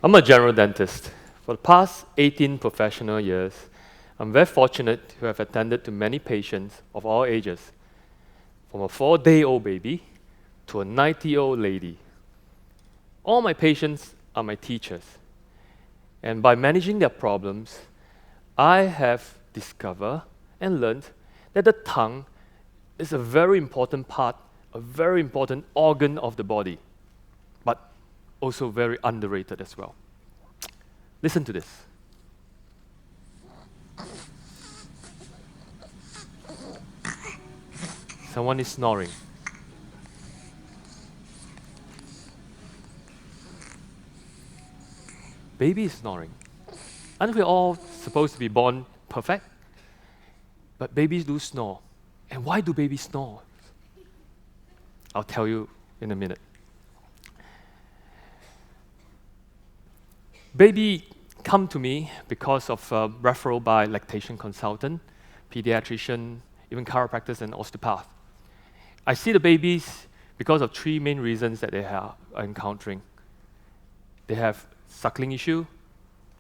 I'm a general dentist. For the past 18 professional years, I'm very fortunate to have attended to many patients of all ages, from a 4-day-old baby to a 90-year-old lady. All my patients are my teachers, and by managing their problems, I have discovered and learned that the tongue is a very important part, a very important organ of the body, but also very underrated as well. Listen to this. Someone is snoring. Baby is snoring. Aren't we all supposed to be born perfect? But babies do snore. And why do babies snore? I'll tell you in a minute. Baby come to me because of a referral by lactation consultant, pediatrician, even chiropractors and osteopath. I see the babies because of 3 main reasons that they are encountering. They have suckling issue,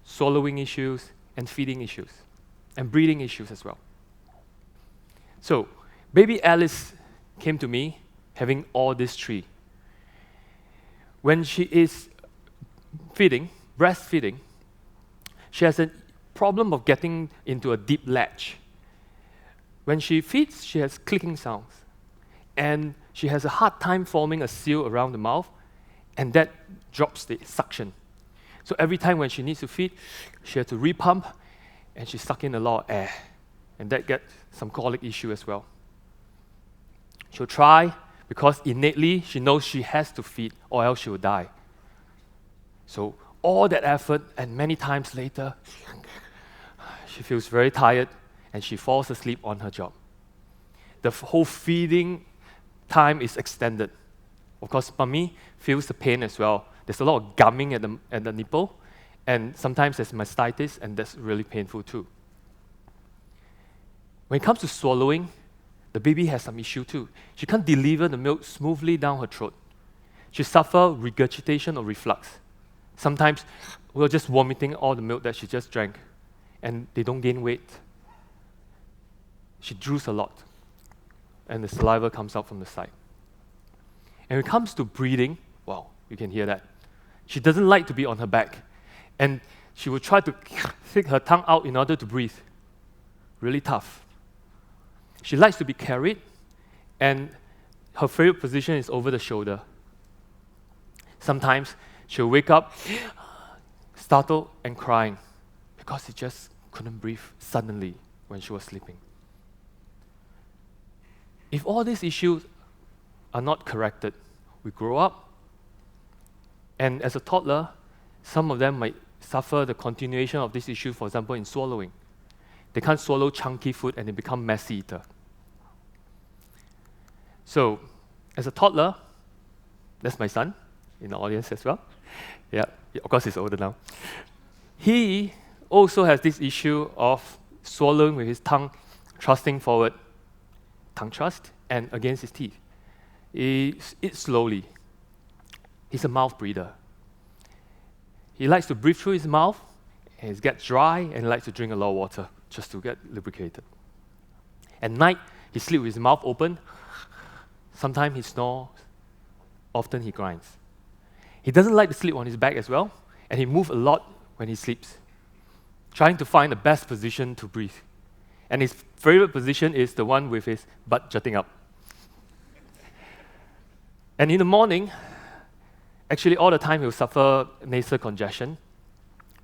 swallowing issues, and feeding issues, and breathing issues as well. So, baby Alice came to me having all these 3. When she is breastfeeding, she has a problem of getting into a deep latch. When she feeds, she has clicking sounds, and she has a hard time forming a seal around the mouth, and that drops the suction. So every time when she needs to feed, she has to repump, and she sucks in a lot of air, and that gets some colic issue as well. She'll try, because innately she knows she has to feed, or else she will die. So all that effort, and many times later, she feels very tired, and she falls asleep on her job. The whole feeding time is extended. Of course, mommy feels the pain as well. There's a lot of gumming at the nipple, and sometimes there's mastitis, and that's really painful too. When it comes to swallowing, the baby has some issue too. She can't deliver the milk smoothly down her throat. She suffers regurgitation or reflux. Sometimes we're just vomiting all the milk that she just drank, and they don't gain weight. She drools a lot, and the saliva comes out from the side. And when it comes to breathing, wow, you can hear that. She doesn't like to be on her back, and she will try to stick her tongue out in order to breathe. Really tough. She likes to be carried, and her favorite position is over the shoulder. Sometimes she'll wake up, startled and crying, because she just couldn't breathe suddenly when she was sleeping. If all these issues are not corrected, we grow up, and as a toddler, some of them might suffer the continuation of this issue, for example, in swallowing. They can't swallow chunky food and they become messy eater. So, as a toddler, that's my son in the audience as well. Yeah, of course he's older now. He also has this issue of swallowing with his tongue thrusting forward, tongue thrust, and against his teeth. He eats slowly. He's a mouth breather. He likes to breathe through his mouth, and it gets dry, and he likes to drink a lot of water just to get lubricated. At night, he sleeps with his mouth open. Sometimes he snores. Often he grinds. He doesn't like to sleep on his back as well, and he moves a lot when he sleeps, trying to find the best position to breathe. And his favorite position is the one with his butt jutting up. And in the morning, actually all the time he'll suffer nasal congestion.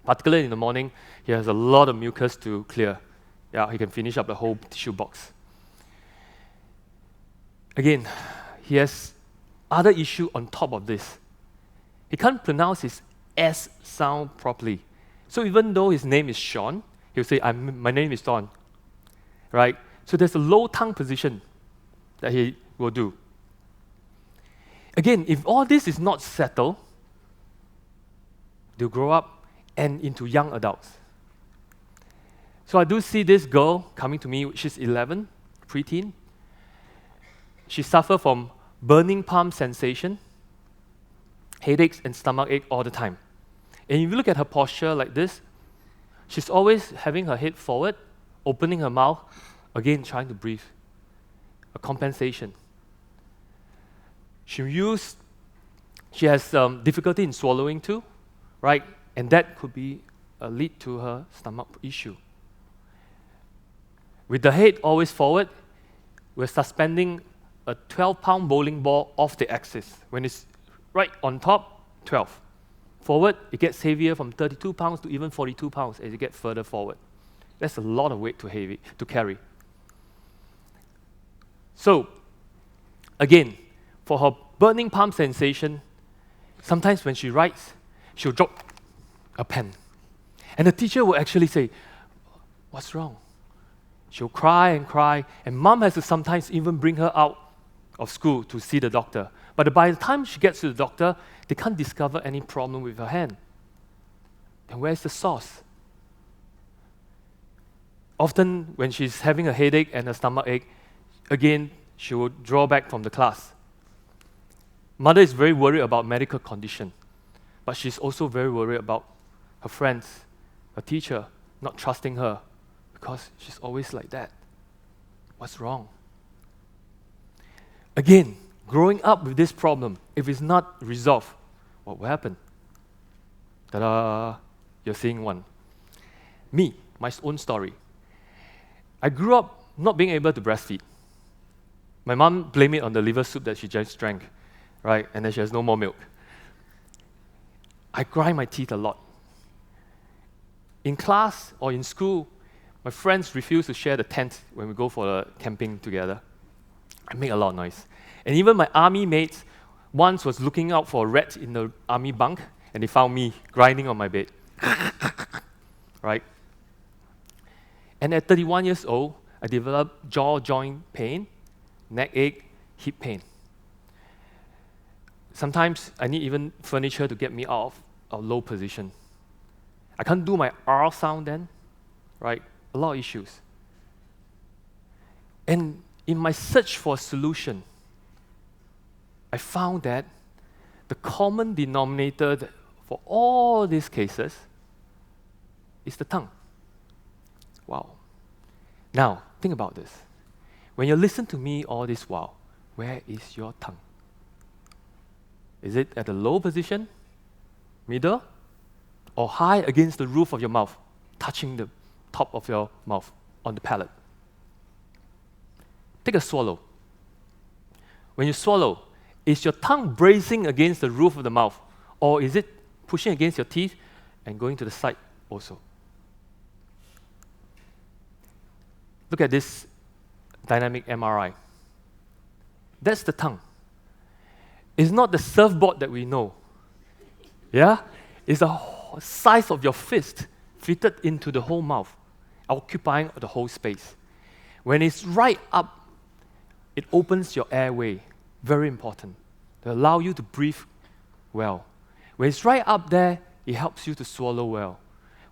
Particularly in the morning, he has a lot of mucus to clear. Yeah, he can finish up the whole tissue box. Again, he has other issue on top of this. He can't pronounce his S sound properly. So even though his name is Sean, he'll say, my name is Don. Right? So there's a low tongue position that he will do. Again, if all this is not settled, they'll grow up and into young adults. So I do see this girl coming to me, she's 11, preteen. She suffers from burning palm sensation, headaches and stomach ache all the time. And if you look at her posture like this, she's always having her head forward, opening her mouth, again trying to breathe. A compensation. She has difficulty in swallowing too, right? And that could be a lead to her stomach issue. With the head always forward, we're suspending a 12-pound bowling ball off the axis. When it's right on top, 12. Forward, it gets heavier from 32 pounds to even 42 pounds as you get further forward. That's a lot of weight to carry. So, again, for her burning palm sensation, sometimes when she writes, she'll drop a pen. And the teacher will actually say, "What's wrong?" She'll cry, and mom has to sometimes even bring her out of school to see the doctor. But by the time she gets to the doctor, they can't discover any problem with her hand. Then where's the source? Often when she's having a headache and a stomach ache, again, she will draw back from the class. Mother is very worried about medical condition, but she's also very worried about her friends, her teacher, not trusting her because she's always like that. What's wrong? Again, growing up with this problem, if it's not resolved, what will happen? Ta-da! You're seeing one. Me, my own story. I grew up not being able to breastfeed. My mom blamed it on the liver soup that she just drank, right? And then she has no more milk. I grind my teeth a lot. In class or in school, my friends refuse to share the tent when we go for the camping together. I make a lot of noise. And even my army mates once was looking out for a rat in the army bunk, and they found me grinding on my bed. Right? And at 31 years old, I developed jaw joint pain, neck ache, hip pain. Sometimes I need even furniture to get me out of a low position. I can't do my R sound then, right? A lot of issues. And in my search for a solution, I found that the common denominator for all these cases is the tongue. Wow. Now, think about this. When you listen to me all this while, where is your tongue? Is it at a low position, middle, or high against the roof of your mouth, touching the top of your mouth on the palate? Take a swallow. When you swallow, is your tongue bracing against the roof of the mouth, or is it pushing against your teeth and going to the side also? Look at this dynamic MRI. That's the tongue. It's not the surfboard that we know. Yeah? It's the size of your fist fitted into the whole mouth, occupying the whole space. When it's right up, it opens your airway. Very important. To allow you to breathe well. When it's right up there, it helps you to swallow well.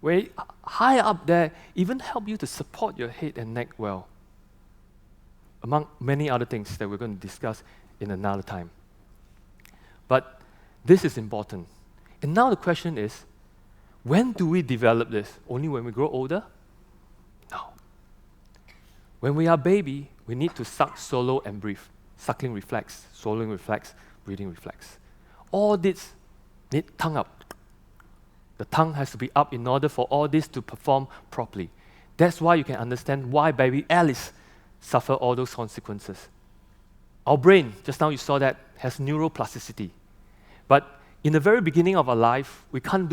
When it's high up there, even help you to support your head and neck well. Among many other things that we're going to discuss in another time. But this is important. And now the question is, when do we develop this? Only when we grow older? No. When we are baby, we need to suck, swallow, and breathe. Suckling reflex, swallowing reflex, breathing reflex. All this need tongue up. The tongue has to be up in order for all this to perform properly. That's why you can understand why baby Alice suffer all those consequences. Our brain, just now you saw that, has neuroplasticity. But in the very beginning of our life, we can't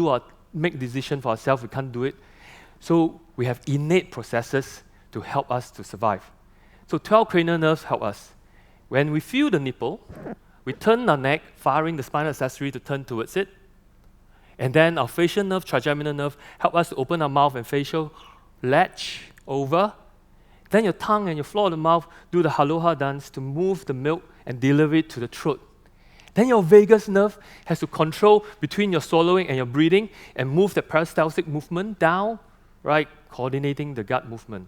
make decision for ourselves, we can't do it. So we have innate processes to help us to survive. So 12 cranial nerves help us. When we feel the nipple, we turn our neck, firing the spinal accessory to turn towards it. And then our facial nerve, trigeminal nerve, help us to open our mouth and facial latch over. Then your tongue and your floor of the mouth do the aloha dance to move the milk and deliver it to the throat. Then your vagus nerve has to control between your swallowing and your breathing and move the peristaltic movement down, right, coordinating the gut movement.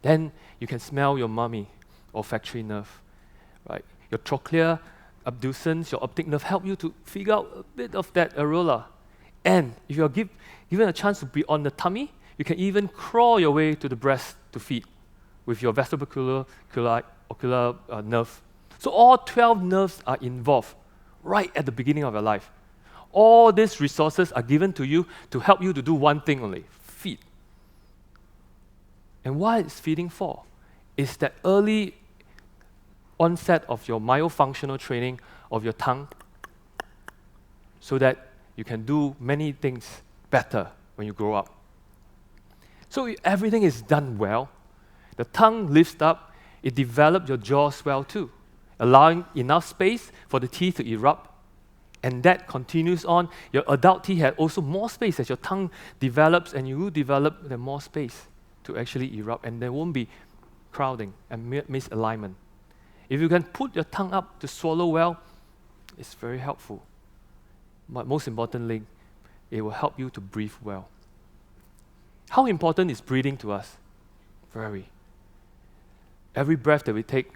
Then you can smell your mommy, olfactory nerve, right? Your trochlea, abducens, your optic nerve help you to figure out a bit of that areola. And if you're given a chance to be on the tummy, you can even crawl your way to the breast to feed with your vestibular ocular nerve. So all 12 nerves are involved right at the beginning of your life. All these resources are given to you to help you to do one thing only, feed. And what it's feeding for is that early onset of your myofunctional training of your tongue so that you can do many things better when you grow up. So if everything is done well, the tongue lifts up, it develops your jaws well too, allowing enough space for the teeth to erupt, and that continues on. Your adult teeth have also more space as your tongue develops, and you will develop the more space to actually erupt, and there won't be crowding and misalignment. If you can put your tongue up to swallow well, it's very helpful. But most importantly, it will help you to breathe well. How important is breathing to us? Very. Every breath that we take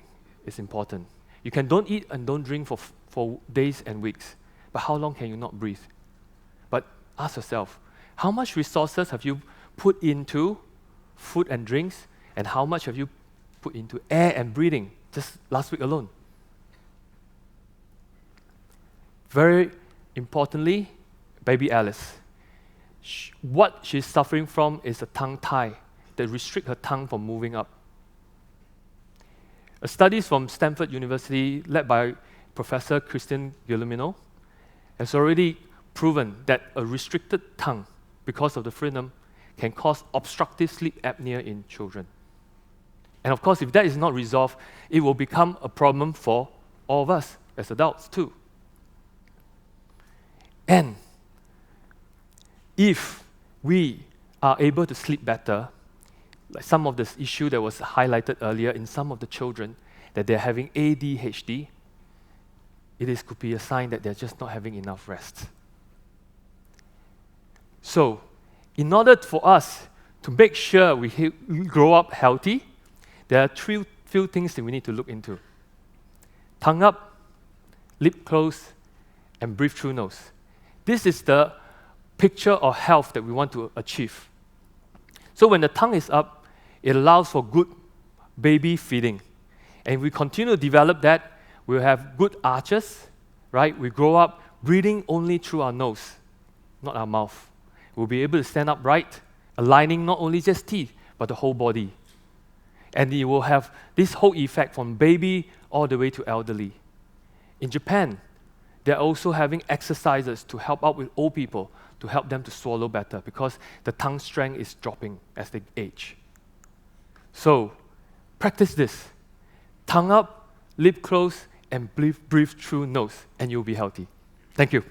is important. You can don't eat and don't drink for days and weeks, but how long can you not breathe? But ask yourself, how much resources have you put into food and drinks, and how much have you put into air and breathing just last week alone? Very importantly, baby Alice. What she's suffering from is a tongue tie that restricts her tongue from moving up. A studies from Stanford University, led by Professor Christian Guilleminault, has already proven that a restricted tongue, because of the frenum, can cause obstructive sleep apnea in children. And of course, if that is not resolved, it will become a problem for all of us as adults too. And if we are able to sleep better, like some of this issue that was highlighted earlier in some of the children, that they're having ADHD, could be a sign that they're just not having enough rest. So, in order for us to make sure we grow up healthy, there are few things that we need to look into. Tongue up, lip closed, and breathe through nose. This is the picture of health that we want to achieve. So when the tongue is up, it allows for good baby feeding. And if we continue to develop that, we'll have good arches, right? We grow up breathing only through our nose, not our mouth. We'll be able to stand upright, aligning not only just teeth, but the whole body. And it will have this whole effect from baby all the way to elderly. In Japan, they're also having exercises to help out with old people, to help them to swallow better, because the tongue strength is dropping as they age. So, practice this. Tongue up, lip closed, and breathe through nose, and you'll be healthy. Thank you.